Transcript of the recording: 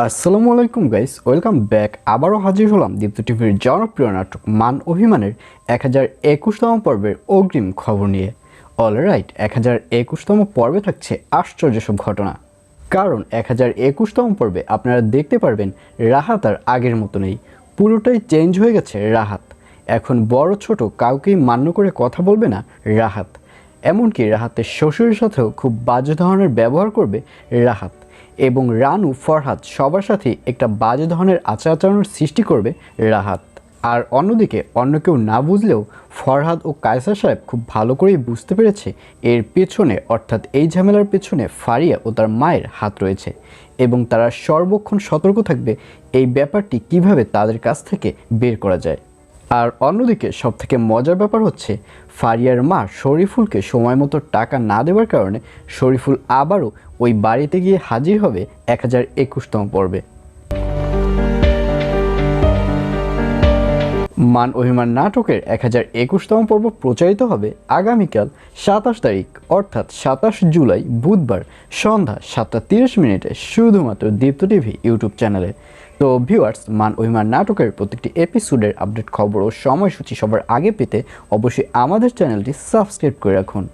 আসসালামু আলাইকুম guys, welcome back. আবারও হাজির হলাম দীপ্ত টিভির জনপ্রিয় নাটক মান অভিমানের 1021তম পর্বের অগ্রিম খবর নিয়ে। অলরাইট, 1021তম পর্বে থাকছে আশ্চর্য সব ঘটনা। কারণ 1021তম পর্বে আপনারা দেখতে পারবেন রাহাত আর আগের মতো নেই, পুরোটাই চেঞ্জ হয়ে গেছে রাহাত। এখন বড় ছোট কাউকেই মান্য করে কথা বলবে না রাহাত। এমনকি রাহাতের শ্বশুরের সাথেও খুব বাজে ধরনের ব্যবহার করবে রাহাত, এবং রানু ফরহাদ সবার সাথে একটা বাজে ধরনের আচার আচরণের সৃষ্টি করবে রাহাত। আর অন্যদিকে অন্য কেউ না বুঝলেও ফরহাদ ও কায়সার সাহেব খুব ভালো করেই বুঝতে পেরেছে এর পেছনে, অর্থাৎ এই ঝামেলার পেছনে ফারিয়া ও তার মায়ের হাত রয়েছে, এবং তারা সর্বক্ষণ সতর্ক থাকবে এই ব্যাপারটি কিভাবে তাদের কাছ থেকে বের করা যায়। আর অন্যদিকে সবথেকে মজার ব্যাপার হচ্ছে ফারিয়ার মা শরীফুলকে সময় মতো টাকা না দেওয়ার কারণে শরীফুল আবারও ওই বাড়িতে গিয়ে হাজির হবে 1021তম পর্বে। মান অভিমান নাটকের 1021তম পর্ব প্রচারিত হবে আগামীকাল 27 তারিখ, অর্থাৎ 27 জুলাই বুধবার সন্ধ্যা 7:30 শুধুমাত্র দীপ্ত টিভি ইউটিউব চ্যানেলে। তো ভিউয়ার্স, মান অভিমান নাটকের প্রত্যেকটি এপিসোডের আপডেট খবর ও সময়সূচি সবার আগে পেতে অবশ্যই আমাদের চ্যানেলটি সাবস্ক্রাইব করে রাখুন।